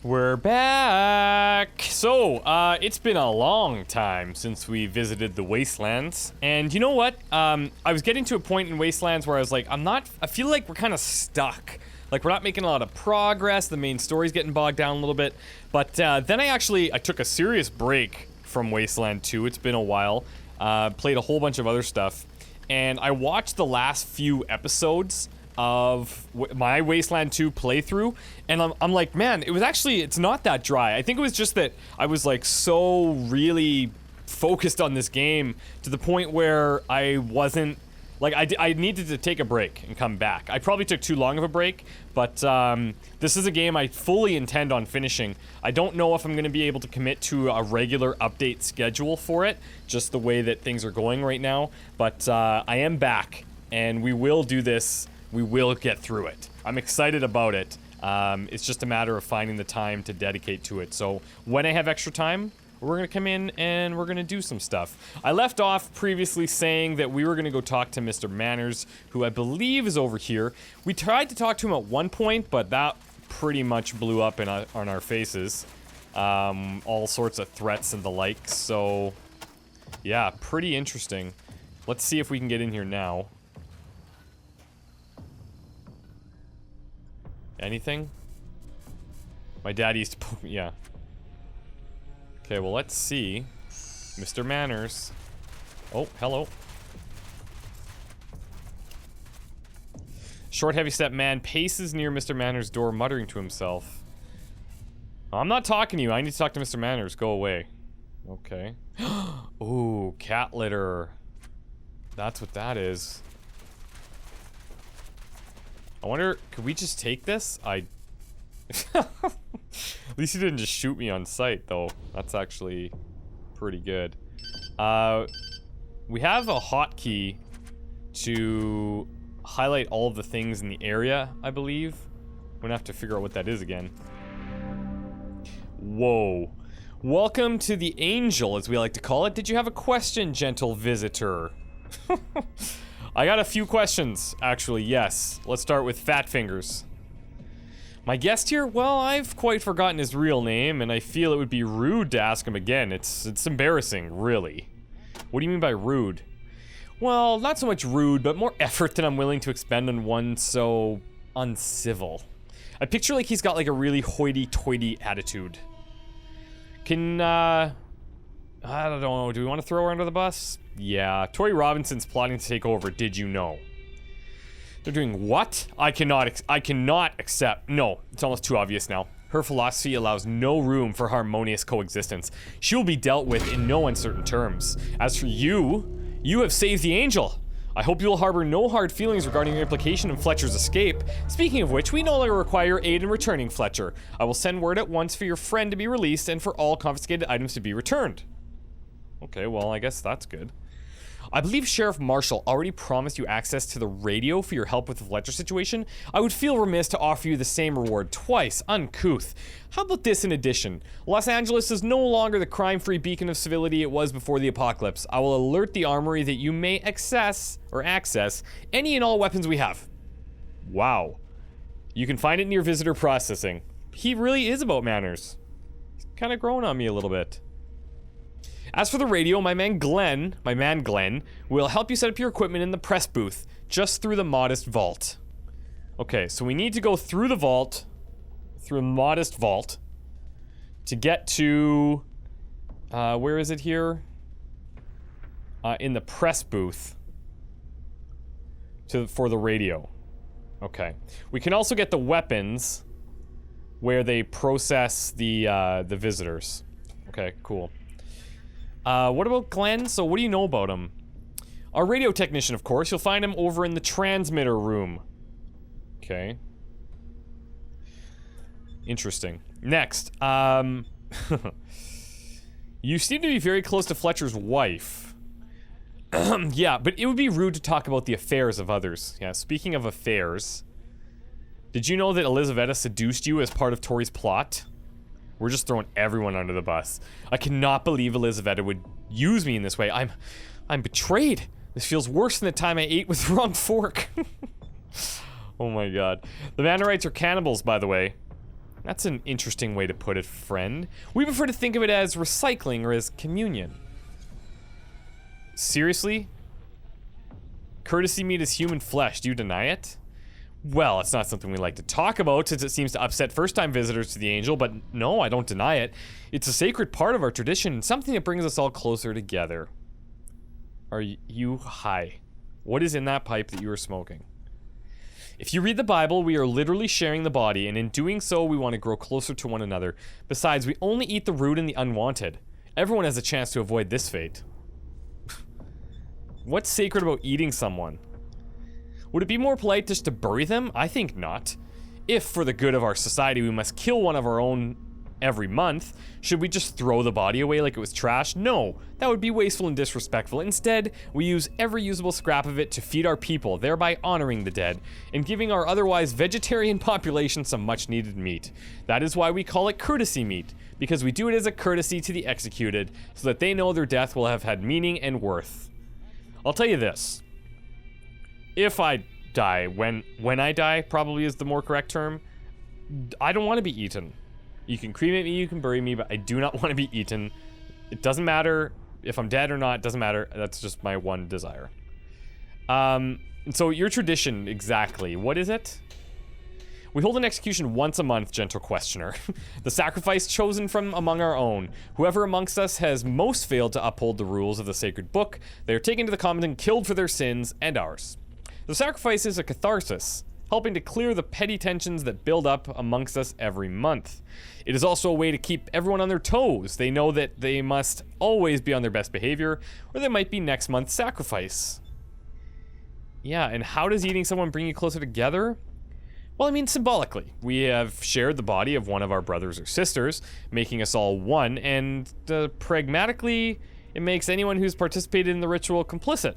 We're back! So, it's been a long time since we visited the Wastelands. And you know what? I was getting to a point in Wastelands where I was like, I feel like we're kind of stuck. Like, we're not making a lot of progress, the main story's getting bogged down a little bit. But, then I took a serious break from Wasteland 2, it's been a while. Played a whole bunch of other stuff. And I watched the last few episodes of my Wasteland 2 playthrough, and I'm like, man, it's not that dry. I think it was just that I was like so really focused on this game to the point where I wasn't, like, I needed to take a break and come back. I probably took too long of a break, but this is a game I fully intend on finishing. I don't know if I'm going to be able to commit to a regular update schedule for it, just the way that things are going right now, but I am back, and we will do this. We will get through it. I'm excited about it. It's just a matter of finding the time to dedicate to it. So when I have extra time, we're gonna come in and we're gonna do some stuff. I left off previously saying that we were gonna go talk to Mr. Manners, who I believe is over here. We tried to talk to him at one point, but that pretty much blew up on our faces. All sorts of threats and the like, so yeah, pretty interesting. Let's see if we can get in here now. Anything? My dad used to poke me, yeah. Okay, well, let's see. Mr. Manners. Oh, hello. Short, heavy-step man paces near Mr. Manners' door, muttering to himself. I'm not talking to you. I need to talk to Mr. Manners. Go away. Okay. Ooh, cat litter. That's what that is. I wonder, could we just take this? At least he didn't just shoot me on sight, though. That's actually pretty good. We have a hotkey to highlight all of the things in the area, I believe. I'm gonna have to figure out what that is again. Whoa. Welcome to the Angel, as we like to call it. Did you have a question, gentle visitor? I got a few questions, actually, yes. Let's start with Fat Fingers. My guest here? Well, I've quite forgotten his real name, and I feel it would be rude to ask him again. It's embarrassing, really. What do you mean by rude? Well, not so much rude, but more effort than I'm willing to expend on one so uncivil. I picture like he's got like a really hoity-toity attitude. I don't know, do we want to throw her under the bus? Yeah, Tori Robinson's plotting to take over, did you know? They're doing what? I cannot accept. No, it's almost too obvious now. Her philosophy allows no room for harmonious coexistence. She will be dealt with in no uncertain terms. As for you, you have saved the Angel. I hope you will harbor no hard feelings regarding your implication in Fletcher's escape. Speaking of which, we no longer require aid in returning Fletcher. I will send word at once for your friend to be released and for all confiscated items to be returned. Okay, well, I guess that's good. I believe Sheriff Marshall already promised you access to the radio for your help with the Fletcher situation. I would feel remiss to offer you the same reward twice. Uncouth. How about this in addition? Los Angeles is no longer the crime-free beacon of civility it was before the apocalypse. I will alert the armory that you may access any and all weapons we have. Wow. You can find it near visitor processing. He really is about manners. He's kind of growing on me a little bit. As for the radio, my man Glenn, will help you set up your equipment in the press booth, just through the modest vault. Okay, so we need to go through the vault, through a modest vault, to get to, where is it here? In the press booth, for the radio. Okay. We can also get the weapons, where they process the visitors. Okay, cool. What about Glenn? So what do you know about him? Our radio technician, of course. You'll find him over in the transmitter room. Okay. Interesting. Next, you seem to be very close to Fletcher's wife. Yeah, but it would be rude to talk about the affairs of others. Yeah, speaking of affairs, did you know that Elizaveta seduced you as part of Tori's plot? We're just throwing everyone under the bus. I cannot believe Elizaveta would use me in this way. I'm betrayed. This feels worse than the time I ate with the wrong fork. Oh my god. The Manorites are cannibals, by the way. That's an interesting way to put it, friend. We prefer to think of it as recycling or as communion. Seriously? Courtesy meat is human flesh. Do you deny it? Well, it's not something we like to talk about since it seems to upset first-time visitors to the Angel, but no, I don't deny it. It's a sacred part of our tradition and something that brings us all closer together. Are you high? What is in that pipe that you are smoking? If you read the Bible, we are literally sharing the body, and in doing so, we want to grow closer to one another. Besides, we only eat the rude and the unwanted. Everyone has a chance to avoid this fate. What's sacred about eating someone? Would it be more polite just to bury them? I think not. If, for the good of our society, we must kill one of our own every month, should we just throw the body away like it was trash? No, that would be wasteful and disrespectful. Instead, we use every usable scrap of it to feed our people, thereby honoring the dead, and giving our otherwise vegetarian population some much-needed meat. That is why we call it courtesy meat, because we do it as a courtesy to the executed, so that they know their death will have had meaning and worth. I'll tell you this. If I die, when I die probably is the more correct term, I don't want to be eaten. You can cremate me, you can bury me, but I do not want to be eaten. It doesn't matter if I'm dead or not, it doesn't matter. That's just my one desire. And so your tradition, exactly, what is it? We hold an execution once a month, gentle questioner. The sacrifice chosen from among our own. Whoever amongst us has most failed to uphold the rules of the sacred book, they are taken to the common and killed for their sins and ours. The sacrifice is a catharsis, helping to clear the petty tensions that build up amongst us every month. It is also a way to keep everyone on their toes. They know that they must always be on their best behavior, or there might be next month's sacrifice. Yeah, and how does eating someone bring you closer together? Well, I mean, symbolically. We have shared the body of one of our brothers or sisters, making us all one, and pragmatically, it makes anyone who's participated in the ritual complicit,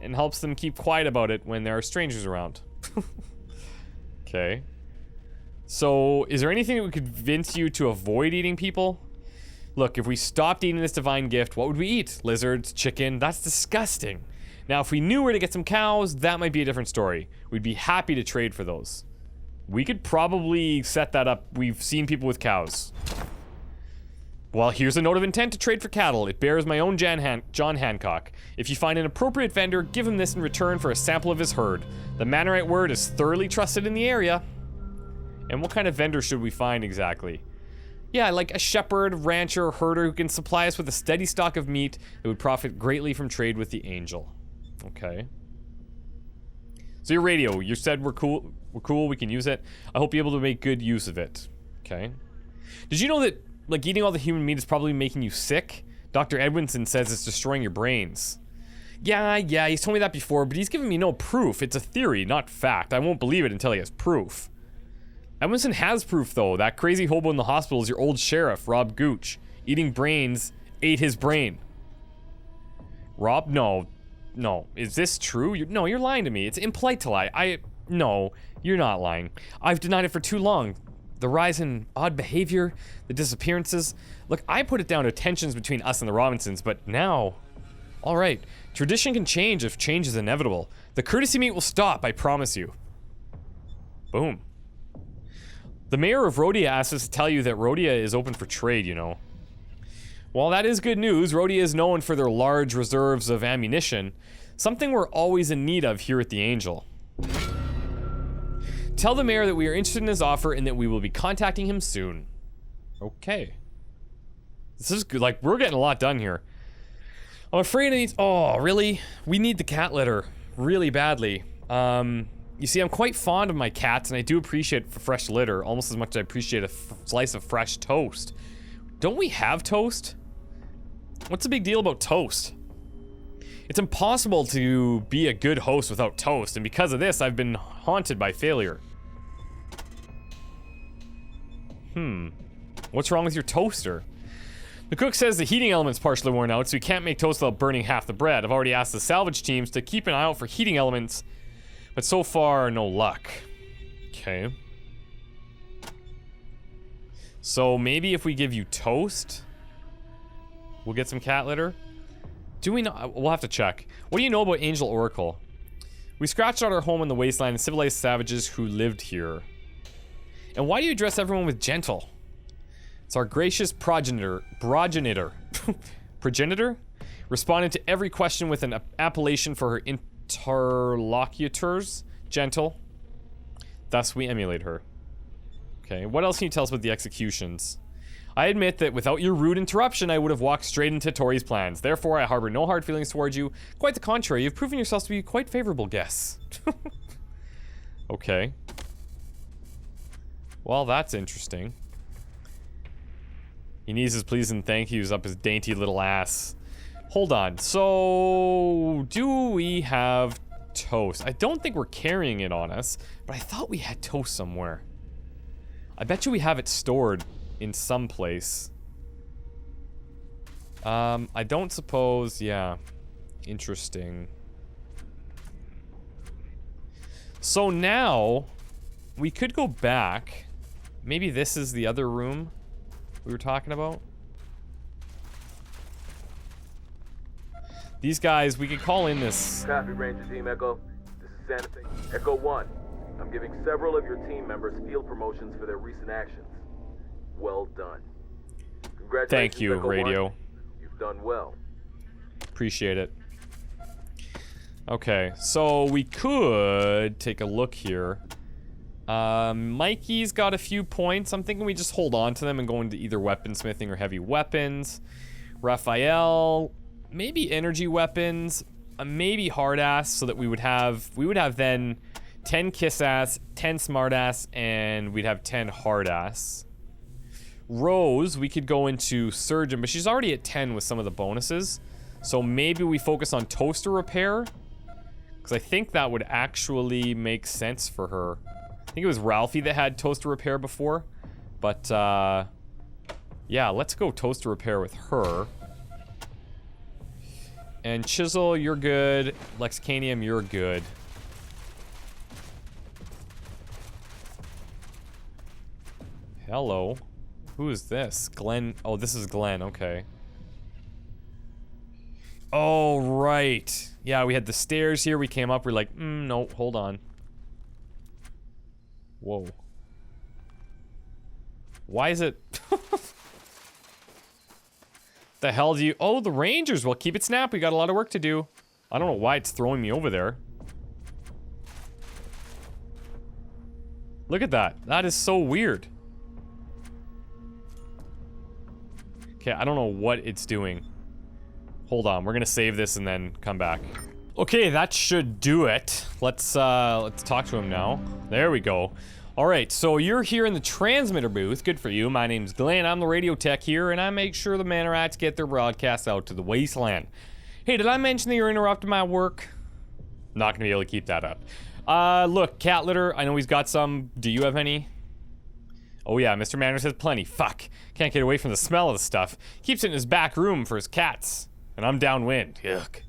and helps them keep quiet about it when there are strangers around. Okay. So, is there anything that would convince you to avoid eating people? Look, if we stopped eating this divine gift, what would we eat? Lizards, chicken? That's disgusting. Now, if we knew where to get some cows, that might be a different story. We'd be happy to trade for those. We could probably set that up. We've seen people with cows. Well, here's a note of intent to trade for cattle. It bears my own John Hancock. If you find an appropriate vendor, give him this in return for a sample of his herd. The Mannerite word is thoroughly trusted in the area. And what kind of vendor should we find exactly? Yeah, like a shepherd, rancher, herder who can supply us with a steady stock of meat that would profit greatly from trade with the angel. Okay. So your radio, you said we're cool, we can use it. I hope you're able to make good use of it. Okay. Did you know that, like, eating all the human meat is probably making you sick? Dr. Edwinson says it's destroying your brains. Yeah, he's told me that before, but he's given me no proof. It's a theory, not fact. I won't believe it until he has proof. Edwinson has proof, though. That crazy hobo in the hospital is your old sheriff, Rob Gooch. Eating brains ate his brain. Rob? No. Is this true? No, you're lying to me. It's impolite to lie. No, you're not lying. I've denied it for too long. The rise in odd behavior, the disappearances. Look, I put it down to tensions between us and the Robinsons, but now... Alright, tradition can change if change is inevitable. The courtesy meat will stop, I promise you. Boom. The mayor of Rhodia asked us to tell you that Rhodia is open for trade, you know. While that is good news, Rhodia is known for their large reserves of ammunition, something we're always in need of here at the Angel. Tell the mayor that we are interested in his offer and that we will be contacting him soon. Okay. This is good. Like, we're getting a lot done here. I'm afraid I need... Oh, really? We need the cat litter really badly. You see, I'm quite fond of my cats, and I do appreciate fresh litter almost as much as I appreciate a slice of fresh toast. Don't we have toast? What's the big deal about toast? It's impossible to be a good host without toast, and because of this, I've been haunted by failure. What's wrong with your toaster? The cook says the heating element's partially worn out, so we can't make toast without burning half the bread. I've already asked the salvage teams to keep an eye out for heating elements, but so far, no luck. Okay. So maybe if we give you toast, we'll get some cat litter? Do we know? We'll have to check. What do you know about Angel Oracle? We scratched out our home in the Wasteland and civilized savages who lived here. And why do you address everyone with gentle? It's our gracious progenitor. Progenitor? Responded to every question with an appellation for her interlocutors. Gentle. Thus we emulate her. Okay, what else can you tell us about the executions? I admit that without your rude interruption, I would have walked straight into Tori's plans. Therefore, I harbor no hard feelings towards you. Quite the contrary, you've proven yourselves to be quite favorable guests. Okay. Well, that's interesting. He needs his pleas and thank yous up his dainty little ass. Hold on. So, do we have toast? I don't think we're carrying it on us, but I thought we had toast somewhere. I bet you we have it stored in some place. I don't suppose, yeah. Interesting. So now, we could go back. Maybe this is the other room we were talking about. These guys, we could call in this. Copy, Ranger Team Echo. This is Santa Fe. Echo 1. I'm giving several of your team members field promotions for their recent actions. Well done. Congratulations, thank you, Echo Radio. 1. You've done well. Appreciate it. Okay, so we could take a look here. Mikey's got a few points. I'm thinking we just hold on to them and go into either weaponsmithing or heavy weapons. Raphael, maybe energy weapons, maybe hard ass, so that we would have then 10 kiss ass, 10 smart ass, and we'd have 10 hard ass. Rose, we could go into surgeon, but she's already at 10 with some of the bonuses. So maybe we focus on toaster repair, because I think that would actually make sense for her. I think it was Ralphie that had toaster repair before, but yeah, let's go toaster repair with her. And Chisel, you're good. Lexicanium, you're good. Hello. Who is this? Glenn. Oh, this is Glenn. Okay. Oh, right. Yeah, we had the stairs here. We came up. We're like, no, hold on. Whoa. Why is it... The hell do you... Oh, the Rangers. Well, keep it snap. We got a lot of work to do. I don't know why it's throwing me over there. Look at that. That is so weird. Okay, I don't know what it's doing. Hold on. We're gonna save this and then come back. Okay, that should do it. Let's talk to him now. There we go. Alright, so you're here in the transmitter booth. Good for you. My name's Glenn. I'm the radio tech here, and I make sure the Manorites get their broadcasts out to the Wasteland. Hey, did I mention that you're interrupting my work? Not gonna be able to keep that up. Look, cat litter. I know he's got some. Do you have any? Oh yeah, Mr. Manners has plenty. Fuck. Can't get away from the smell of the stuff. Keeps it in his back room for his cats. And I'm downwind. Yuck.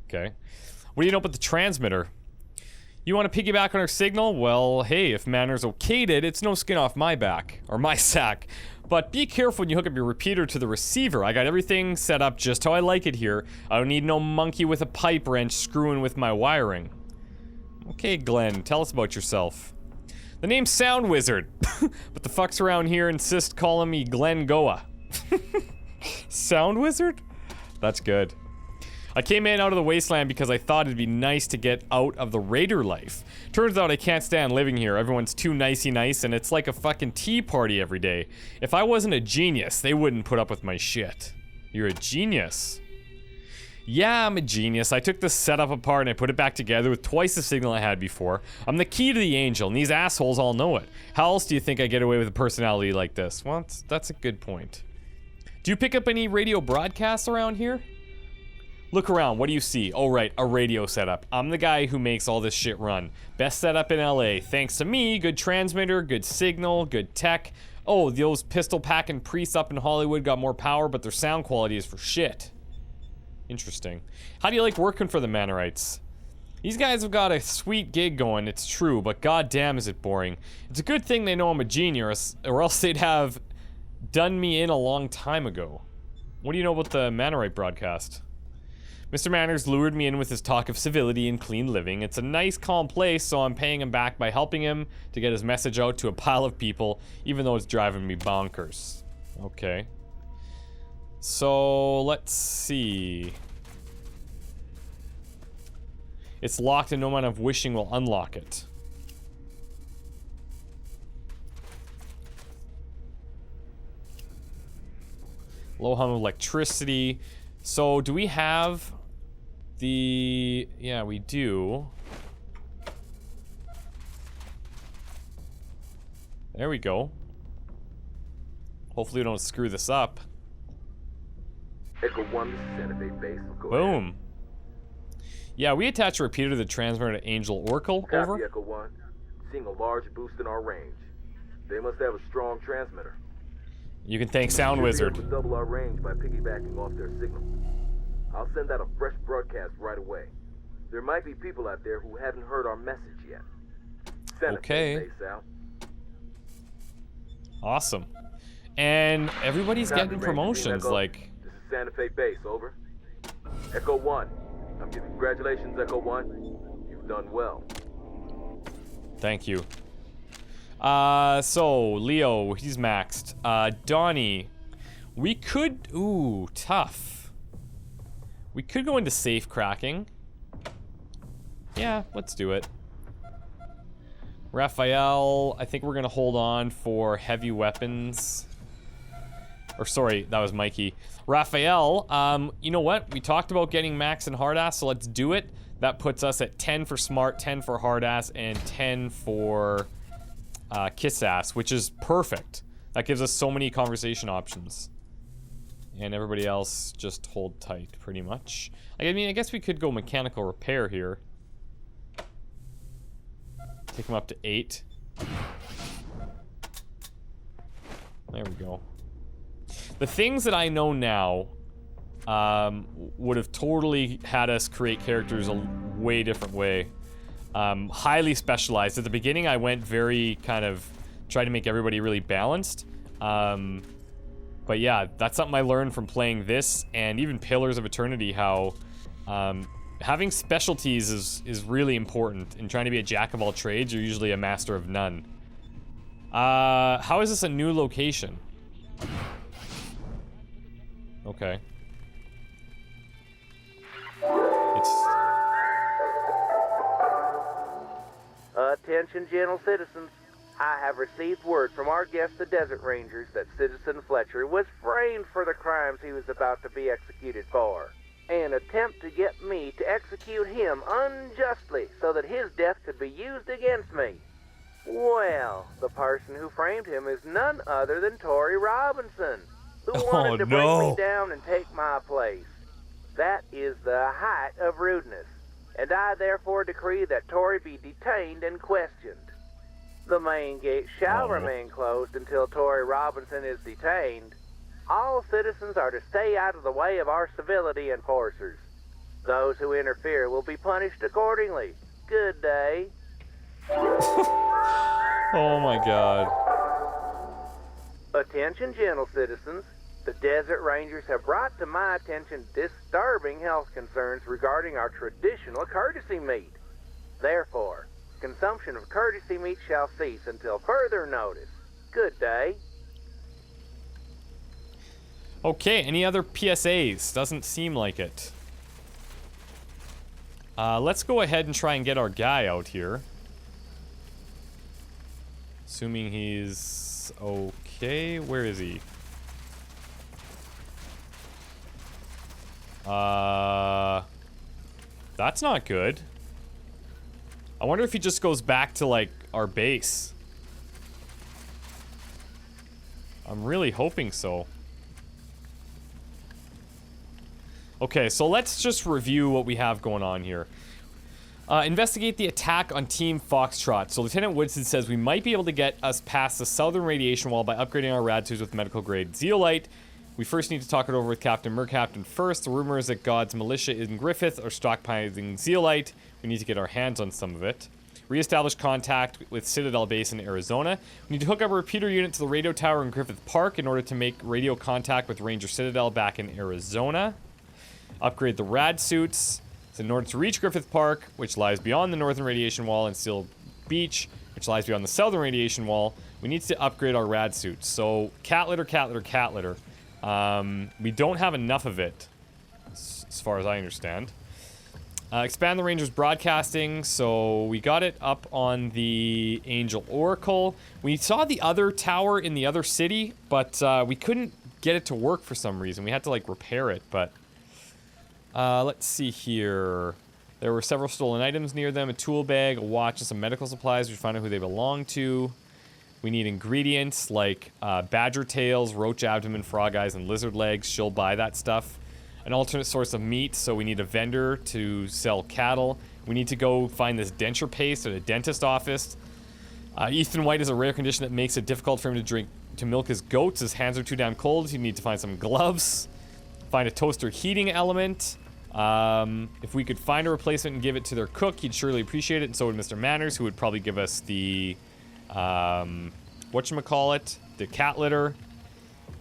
Okay. What do you know about the transmitter? You want to piggyback on our signal? Well, hey, if Manners okayed it, it's no skin off my back. Or my sack. But be careful when you hook up your repeater to the receiver. I got everything set up just how I like it here. I don't need no monkey with a pipe wrench screwing with my wiring. Okay, Glenn, tell us about yourself. The name's Sound Wizard. But the fucks around here insist calling me Glenn Goa. Sound Wizard? That's good. I came in out of the Wasteland because I thought it'd be nice to get out of the raider life. Turns out I can't stand living here. Everyone's too nicey nice and it's like a fucking tea party every day. If I wasn't a genius, they wouldn't put up with my shit. You're a genius. Yeah, I'm a genius. I took this setup apart and I put it back together with twice the signal I had before. I'm the key to the angel and these assholes all know it. How else do you think I get away with a personality like this? Well, that's a good point. Do you pick up any radio broadcasts around here? Look around, what do you see? Oh right, a radio setup. I'm the guy who makes all this shit run. Best setup in LA. Thanks to me, good transmitter, good signal, good tech. Oh, those pistol packing priests up in Hollywood got more power, but their sound quality is for shit. Interesting. How do you like working for the Manorites? These guys have got a sweet gig going, it's true, but goddamn is it boring. It's a good thing they know I'm a genius, or else they'd have done me in a long time ago. What do you know about the Manorite broadcast? Mr. Manners lured me in with his talk of civility and clean living. It's a nice, calm place, so I'm paying him back by helping him to get his message out to a pile of people, even though it's driving me bonkers. Okay. So, let's see. It's locked and no amount of wishing will unlock it. Low hum of electricity. So, do we have the... Yeah, we do. There we go. Hopefully we don't screw this up. Echo 1, this is Santa Fe Base. Go Boom. ahead. Yeah, we attach a repeater to the transmitter to Angel Oracle. Copy, Over. Echo 1. Seeing a large boost in our range. They must have a strong transmitter. You can thank Sound Should be Wizard. able to double our range by piggybacking off their signal. I'll send out a fresh broadcast right away. There might be people out there who haven't heard our message yet. Santa Okay. Fe Base out. Awesome. And everybody's Copy, getting Ranger promotions, Echo. like... This is Santa Fe Base, over. Echo 1. I'm giving congratulations, Echo 1. You've done well. Thank you. So, Leo, he's maxed. Donnie, we could... Ooh, tough. We could go into safe cracking. Yeah, let's do it. Raphael, I think we're gonna hold on for heavy weapons. Or sorry, that was Mikey. Raphael, you know what? We talked about getting max and hard ass, so let's do it. That puts us at 10 for smart, 10 for hard ass, and 10 for kiss ass, which is perfect. That gives us so many conversation options. And everybody else just hold tight, pretty much. I mean, I guess we could go mechanical repair here. Take them up to 8. There we go. The things that I know now would have totally had us create characters a way different way. Highly specialized. At the beginning, I went very kind of tried to make everybody really balanced. But yeah, that's something I learned from playing this and even Pillars of Eternity, how having specialties is really important. In trying to be a jack of all trades, you're usually a master of none. How is this a new location? Okay. Attention, gentle citizens. I have received word from our guest, the Desert Rangers, that Citizen Fletcher was framed for the crimes he was about to be executed for. An attempt to get me to execute him unjustly so that his death could be used against me. Well, the person who framed him is none other than Tori Robinson, who wanted to bring me down and take my place. That is the height of rudeness, and I therefore decree that Tori be detained and questioned. The main gate shall remain closed until Tori Robinson is detained. All citizens are to stay out of the way of our civility enforcers. Those who interfere will be punished accordingly. Good day. Oh my god. Attention, gentle citizens. The Desert Rangers have brought to my attention disturbing health concerns regarding our traditional courtesy meat. Therefore, consumption of courtesy meat shall cease until further notice. Good day. Okay, any other PSAs? Doesn't seem like it. Let's go ahead and try and get our guy out here. Assuming he's okay. Where is he? That's not good. I wonder if he just goes back to, like, our base. I'm really hoping so. Okay, so let's just review what we have going on here. Investigate the attack on Team Foxtrot. So Lieutenant Woodson says we might be able to get us past the southern radiation wall by upgrading our rad suits with medical grade zeolite. We first need to talk it over with Captain Mercaptain first. The rumor is that God's militia in Griffith are stockpiling zeolite. We need to get our hands on some of it. Reestablish contact with Citadel Base in Arizona. We need to hook up a repeater unit to the radio tower in Griffith Park in order to make radio contact with Ranger Citadel back in Arizona. Upgrade the rad suits. So in order to reach Griffith Park, which lies beyond the northern radiation wall, and Steel Beach, which lies beyond the southern radiation wall, we need to upgrade our rad suits. So cat litter, cat litter, cat litter. We don't have enough of it, as far as I understand. Expand the Rangers broadcasting. So we got it up on the Angel Oracle. We saw the other tower in the other city, but we couldn't get it to work for some reason. We had to like repair it, but let's see here. There were several stolen items near them, a tool bag, a watch, and some medical supplies. We find out who they belong to. We need ingredients like badger tails, roach abdomen, frog eyes, and lizard legs. She'll buy that stuff. An alternate source of meat, so we need a vendor to sell cattle. We need to go find this denture paste at a dentist office. Ethan White is a rare condition that makes it difficult for him to milk his goats. His hands are too damn cold. You need to find some gloves. Find a toaster heating element. If we could find a replacement and give it to their cook, he'd surely appreciate it, and so would Mr. Manners, who would probably give us the, whatchamacallit, the cat litter.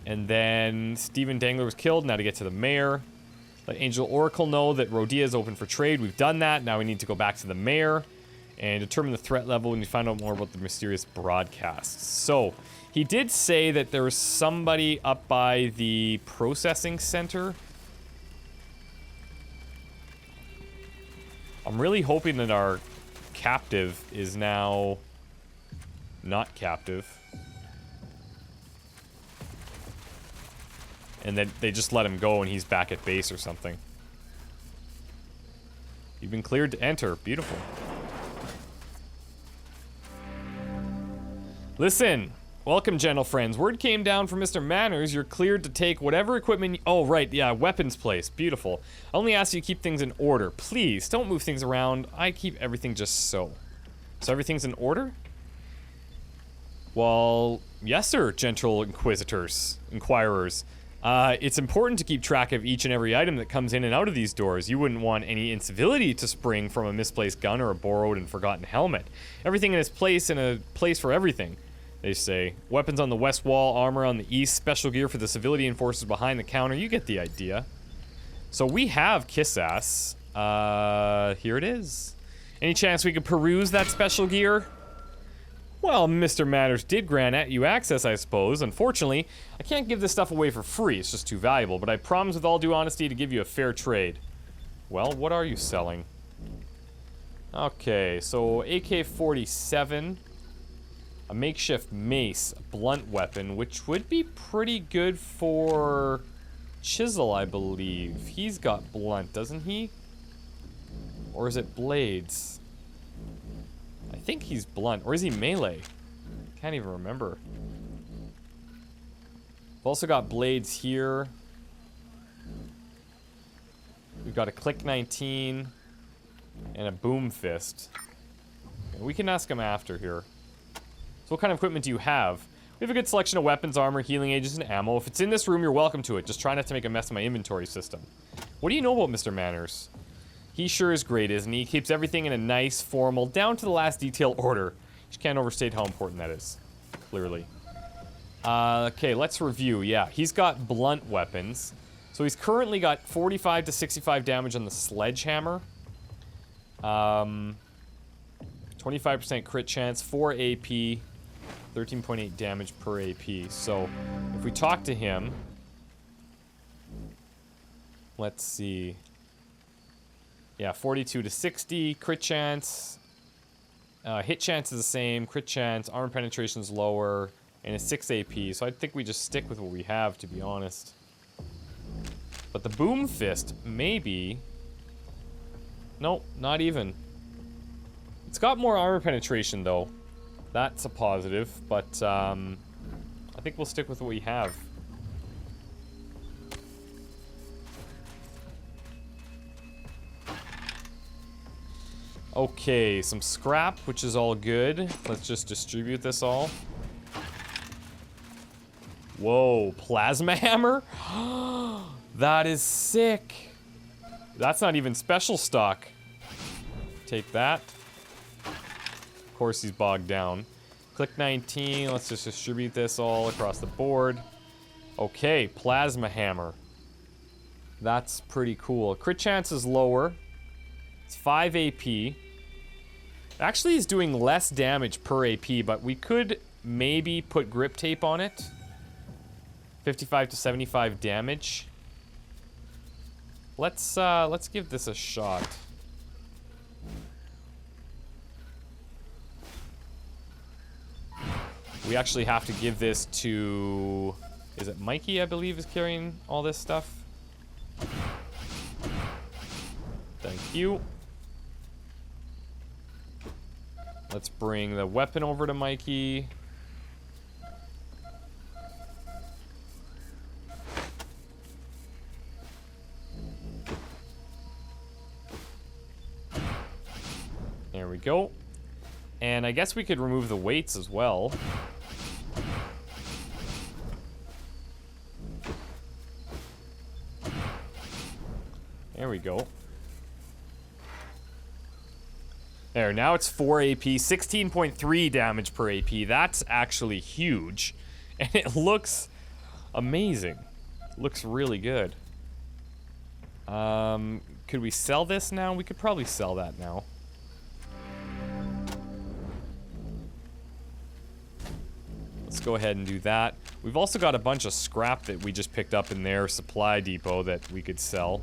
And then Stephen Dangler was killed. Now to get to the mayor. Let Angel Oracle know that Rodea is open for trade. We've done that. Now we need to go back to the mayor and determine the threat level when we find out more about the mysterious broadcasts. So, he did say that there was somebody up by the processing center. I'm really hoping that our captive is now not captive. And then they just let him go and he's back at base or something. You've been cleared to enter. Beautiful. Listen. Welcome, gentle friends. Word came down from Mr. Manners. You're cleared to take whatever equipment... Oh, right. Yeah, weapons place. Beautiful. I only ask you to keep things in order. Please, don't move things around. I keep everything just so. So everything's in order? Well, yes, sir, gentle inquirers. It's important to keep track of each and every item that comes in and out of these doors. You wouldn't want any incivility to spring from a misplaced gun or a borrowed and forgotten helmet. Everything in its place and a place for everything, they say. Weapons on the west wall, armor on the east, special gear for the civilian forces behind the counter. You get the idea. So we have Kiss Ass. Here it is. Any chance we could peruse that special gear? Well, Mr. Manners did grant you access, I suppose. Unfortunately, I can't give this stuff away for free. It's just too valuable. But I promise with all due honesty to give you a fair trade. Well, what are you selling? Okay, so AK-47. A makeshift mace. A blunt weapon, which would be pretty good for Chisel, I believe. He's got blunt, doesn't he? Or is it blades? I think he's blunt. Or is he melee? Can't even remember. We've also got blades here. We've got a Click 19 and a Boom Fist. We can ask him after here. So what kind of equipment do you have? We have a good selection of weapons, armor, healing agents, and ammo. If it's in this room, you're welcome to it. Just try not to make a mess of my inventory system. What do you know about Mr. Manners? He sure is great, isn't he? He keeps everything in a nice, formal, down to the last detail order. You can't overstate how important that is. Clearly. Okay, let's review. Yeah, he's got blunt weapons. So he's currently got 45 to 65 damage on the sledgehammer. 25% crit chance, 4 AP, 13.8 damage per AP. So if we talk to him, let's see. Yeah, 42 to 60, crit chance. Hit chance is the same, crit chance, armor penetration is lower, and it's 6 AP. So I think we just stick with what we have, to be honest. But the Boom Fist, maybe. Nope, not even. It's got more armor penetration, though. That's a positive, but I think we'll stick with what we have. Okay, some scrap, which is all good. Let's just distribute this all. Whoa, plasma hammer? That is sick. That's not even special stock. Take that. Of course he's bogged down. Click 19, let's just distribute this all across the board. Okay, plasma hammer. That's pretty cool. Crit chance is lower. It's 5 AP. Actually, he's doing less damage per AP, but we could maybe put grip tape on it. 55 to 75 damage. Let's give this a shot. We actually have to give this to... Is it Mikey, I believe, is carrying all this stuff? Thank you. Let's bring the weapon over to Mikey. There we go. And I guess we could remove the weights as well. There we go. There, now it's 4 AP, 16.3 damage per AP. That's actually huge. And it looks amazing. Looks really good. Could we sell this now? We could probably sell that now. Let's go ahead and do that. We've also got a bunch of scrap that we just picked up in their supply depot that we could sell.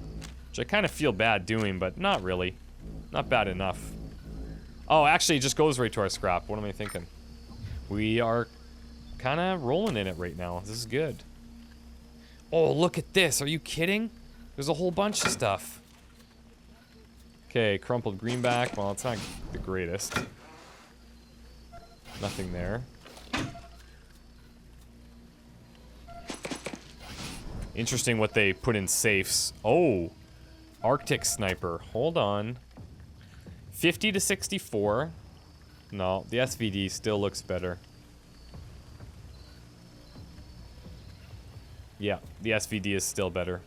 Which I kind of feel bad doing, but not really. Not bad enough. Oh, actually, it just goes right to our scrap. What am I thinking? We are kind of rolling in it right now. This is good. Oh, look at this. Are you kidding? There's a whole bunch of stuff. Okay, crumpled greenback. Well, it's not the greatest. Nothing there. Interesting what they put in safes. Oh, Arctic sniper. Hold on. 50 to 64. No, the SVD still looks better. Yeah, the SVD is still better.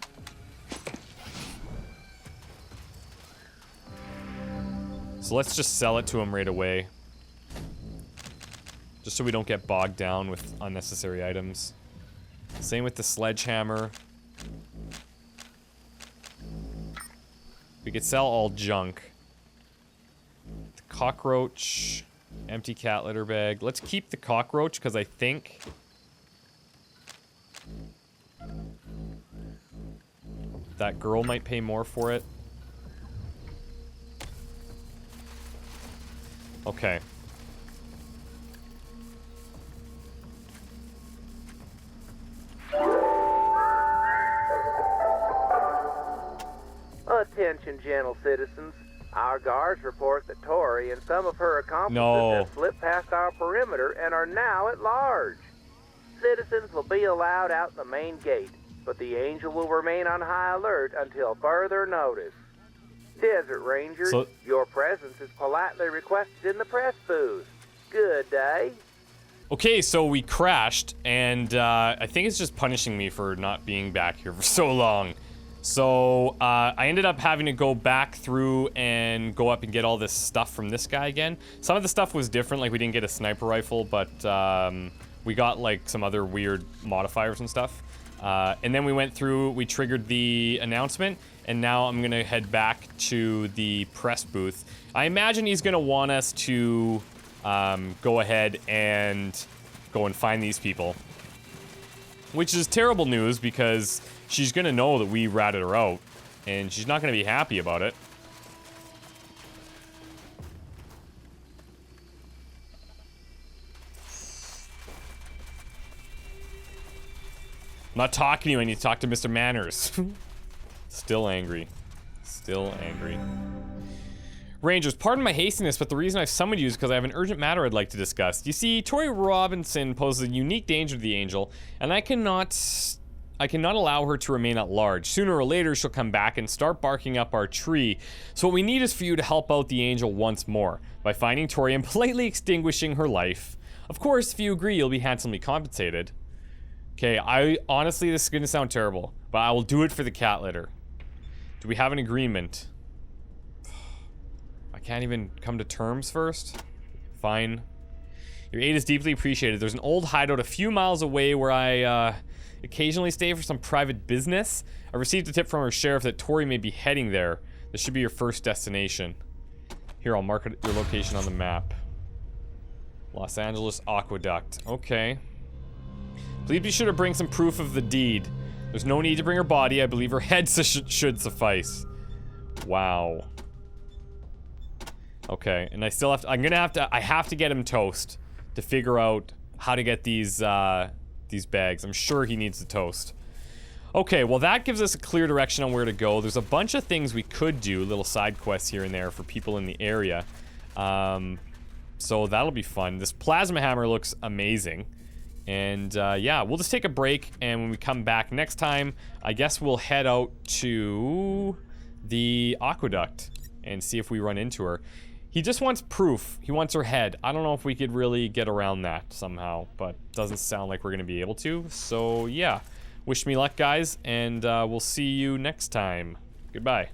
So let's just sell it to him right away. Just so we don't get bogged down with unnecessary items. Same with the sledgehammer. We could sell all junk. The cockroach. Empty cat litter bag. Let's keep the cockroach because I think... that girl might pay more for it. Okay. Attention, gentle citizens. Our guards report that Tori and some of her accomplices have slipped past our perimeter and are now at large. Citizens will be allowed out the main gate, but the Angel will remain on high alert until further notice. Desert Rangers, your presence is politely requested in the press booth. Good day. Okay, so we crashed, and I think it's just punishing me for not being back here for so long. So I ended up having to go back through and go up and get all this stuff from this guy again. Some of the stuff was different, like we didn't get a sniper rifle, but we got like some other weird modifiers and stuff. And then we went through, we triggered the announcement, and now I'm gonna head back to the press booth. I imagine he's gonna want us to go ahead and go and find these people. Which is terrible news because she's gonna know that we ratted her out, and she's not gonna be happy about it. I'm not talking to you. I need to talk to Mr. Manners. Still angry. Still angry. Rangers, pardon my hastiness, but the reason I've summoned you is because I have an urgent matter I'd like to discuss. You see, Tori Robinson poses a unique danger to the Angel, and I cannot allow her to remain at large. Sooner or later, she'll come back and start barking up our tree. So what we need is for you to help out the Angel once more by finding Tori and politely extinguishing her life. Of course, if you agree, you'll be handsomely compensated. Okay, honestly, this is gonna sound terrible, but I will do it for the cat litter. Do we have an agreement? I can't even come to terms first? Fine. Your aid is deeply appreciated. There's an old hideout a few miles away where I occasionally stay for some private business. I received a tip from our sheriff that Tori may be heading there. This should be your first destination. Here, I'll mark your location on the map. Los Angeles Aqueduct. Okay. Please be sure to bring some proof of the deed. There's no need to bring her body. I believe her head should suffice. Wow. Okay, and I still have to, I have to get him toast to figure out how to get these bags. I'm sure he needs the toast. Okay, well that gives us a clear direction on where to go. There's a bunch of things we could do, little side quests here and there for people in the area. So that'll be fun. This plasma hammer looks amazing. And yeah, we'll just take a break, and when we come back next time, I guess we'll head out to the aqueduct and see if we run into her. He just wants proof. He wants her head. I don't know if we could really get around that somehow, but doesn't sound like we're gonna be able to. So yeah, wish me luck, guys, and we'll see you next time. Goodbye.